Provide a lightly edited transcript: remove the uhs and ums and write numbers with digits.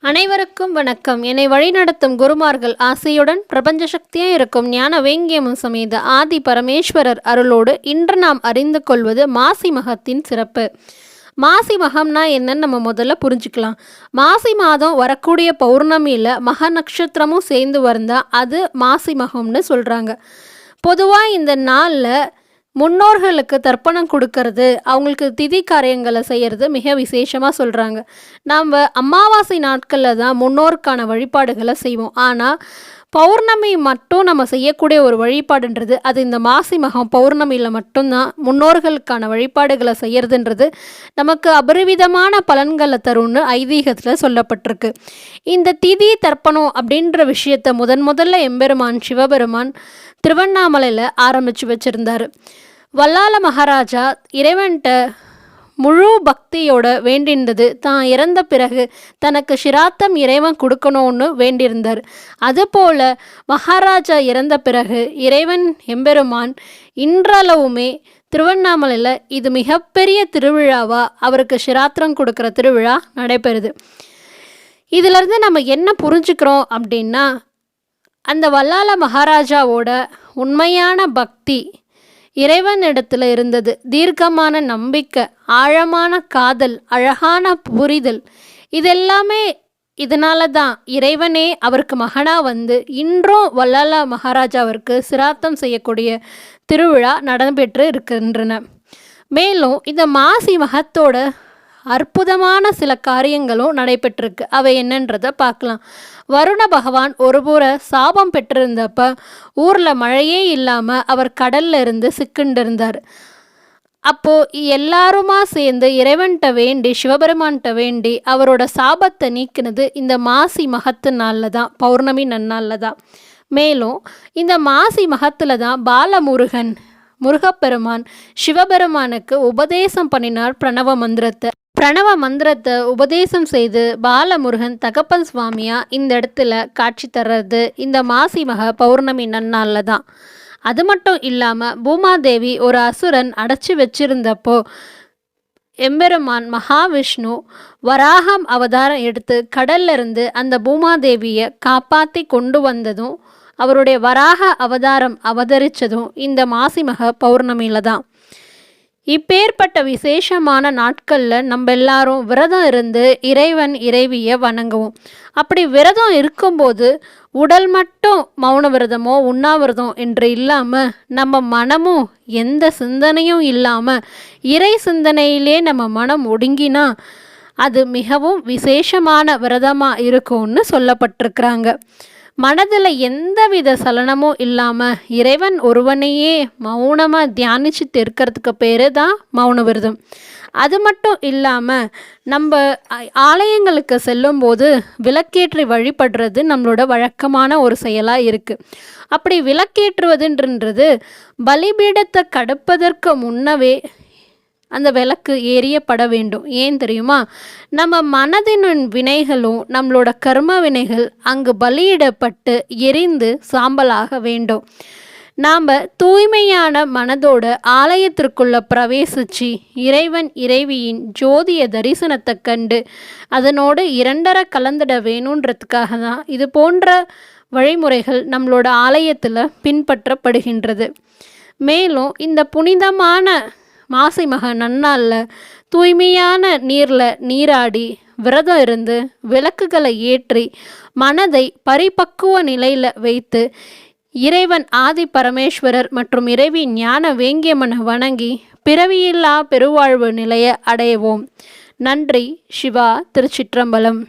அனைவருக்கும் வணக்கம். என்னை வழிநடத்தும் குருமார்கள் ஆசையுடன் பிரபஞ்ச சக்தியாக இருக்கும் ஞான வேங்கியமும் சமேத ஆதி பரமேஸ்வரர் அருளோடு இன்று நாம் அறிந்து கொள்வது மாசி மகத்தின் சிறப்பு. மாசி மகம்னா என்னன்னு நம்ம முதல்ல புரிஞ்சுக்கலாம். மாசி மாதம் வரக்கூடிய பௌர்ணமியில் மக நட்சத்திரமும் சேர்ந்து வந்தால் அது மாசி மகம்னு சொல்கிறாங்க. பொதுவாக இந்த நாளில் முன்னோர்களுக்கு தர்ப்பணம் கொடுக்கறது, அவங்களுக்கு திதி காரியங்களை செய்கிறது மிக விசேஷமாக சொல்கிறாங்க. நாம் அமாவாசை நாட்களில் தான் முன்னோருக்கான வழிபாடுகளை செய்வோம். ஆனால் பௌர்ணமி மட்டும் நம்ம செய்யக்கூடிய ஒரு வழிபாடுன்றது அது இந்த மாசி மகம் பௌர்ணமியில் மட்டும்தான் முன்னோர்களுக்கான வழிபாடுகளை செய்கிறதுன்றது நமக்கு அபரிவிதமான பலன்களை தரும்னு ஐதீகத்தில் சொல்லப்பட்டிருக்கு. இந்த திதி தர்ப்பணம் அப்படின்ற விஷயத்தை முதல்ல எம்பெருமான் சிவபெருமான் திருவண்ணாமலையில் ஆரம்பித்து வச்சுருந்தார். வல்லால மகாராஜா இறைவன்கிட்ட முழு பக்தியோட வேண்டியிருந்தது தான் இறந்த பிறகு தனக்கு சிராத்தம் இறைவன் கொடுக்கணும்னு வேண்டியிருந்தார். அதுபோல் மகாராஜா இறந்த பிறகு இறைவன் எம்பெருமான் இன்றளவுமே திருவண்ணாமலையில் இது மிகப்பெரிய திருவிழாவாக அவருக்கு சிராத்திரம் கொடுக்குற திருவிழா நடைபெறுது. இதிலிருந்து நம்ம என்ன புரிஞ்சுக்கிறோம் அப்படின்னா, அந்த வல்லால மகாராஜாவோட உண்மையான பக்தி இறைவனிடத்தில் இருந்தது. தீர்க்கமான நம்பிக்கை, ஆழமான காதல், அழகான புரிதல், இதெல்லாமே இதனால தான் இறைவனே அவருக்கு மகனாக வந்து இன்றும் வல்லால மகாராஜாவிற்கு சிராத்தம் செய்யக்கூடிய திருவிழா நடைபெற்று இருக்கின்றன. மேலும் இந்த மாசி மகத்தோட அற்புதமான சில காரியங்களும் நடைபெற்றிருக்கு. அவை என்னன்றதை பார்க்கலாம். வருண பகவான் ஒருபுற சாபம் பெற்றிருந்தப்ப ஊரில் மழையே இல்லாமல் அவர் கடல்ல இருந்து சிக்கிண்டிருந்தார். அப்போது எல்லாருமா சேர்ந்து இறைவன்கிட்ட வேண்டி சிவபெருமான்கிட்ட வேண்டி அவரோட சாபத்தை நீக்கினது இந்த மாசி மகத்து நாளில் தான், பௌர்ணமி நன்னாளில் தான். மேலும் இந்த மாசி மகத்தில் தான் பாலமுருகன் முருகப்பெருமான் சிவபெருமானுக்கு உபதேசம் பண்ணினார் பிரணவ மந்திரத்தை உபதேசம் செய்து பாலமுருகன் தகப்பன் சுவாமியா இந்த இடத்துல காட்சி தர்றது இந்த மாசி மக பௌர்ணமி நன்னாளில் தான். அது மட்டும் இல்லாமல் பூமாதேவி ஒரு அசுரன் அடைச்சி வச்சிருந்தப்போ எம்பெருமான் மகாவிஷ்ணு வராகம் அவதாரம் எடுத்து கடல்ல இருந்து அந்த பூமாதேவியை காப்பாற்றி கொண்டு வந்ததும் அவருடைய வராக அவதாரம் அவதரித்ததும் இந்த மாசி மக பௌர்ணமியில் தான். இப்பேற்பட்ட விசேஷமான நாட்களில் நம்ம எல்லாரும் விரதம் இருந்து இறைவன் இறைவியை வணங்குவோம். அப்படி விரதம் இருக்கும்போது உடல் மட்டும் மௌன விரதமோ உண்ணாவிரதம் என்று இல்லாமல் நம்ம மனமும் எந்த சிந்தனையும் இல்லாமல் இறை சிந்தனையிலே நம்ம மனம் ஒடுங்கினா அது மிகவும் விசேஷமான விரதமாக இருக்கும்னு சொல்லப்பட்டிருக்கிறாங்க. மனதில் எந்தவித சலனமும் இல்லாமல் இறைவன் ஒருவனையே மௌனமாக தியானிச்சுட்டு இருக்கிறதுக்கு பேர் தான் மௌன விரதம். அது மட்டும் இல்லாமல் நம்ம ஆலயங்களுக்கு செல்லும்போது விளக்கேற்றி வழிபடுறது நம்மளோட வழக்கமான ஒரு செயலாக இருக்குது. அப்படி விளக்கேற்றுவதுன்றது பலிபீடத்தை கடப்பதற்கு முன்னவே அந்த விளக்கு எரியப்பட வேண்டும். ஏன் தெரியுமா? நம்ம மனதின் வினைகளும் நம்மளோட கர்ம வினைகள் அங்கு பலியிடப்பட்டு எரிந்து சாம்பலாக வேண்டும். நாம் தூய்மையான மனதோட ஆலயத்திற்குள்ள பிரவேசித்து இறைவன் இறைவியின் ஜோதிய தரிசனத்தை கண்டு அதனோடு இரண்டரை கலந்துட வேணுன்றதுக்காக தான் இது போன்ற வழிமுறைகள் நம்மளோட ஆலயத்தில் பின்பற்றப்படுகின்றது. மேலும் இந்த புனிதமான மாசி மக நன்னாளில் தூய்மையான நீரில் நீராடி விரதம் இருந்து விளக்குகளை ஏற்றி மனதை பரிபக்குவ நிலையில் வைத்து இறைவன் ஆதி பரமேஸ்வரர் மற்றும் இறைவி ஞான வேங்கியம்மனை வணங்கி பிறவியில்லா பெருவாழ்வு நிலையை அடையவோம். நன்றி. சிவா. திருச்சிற்றம்பலம்.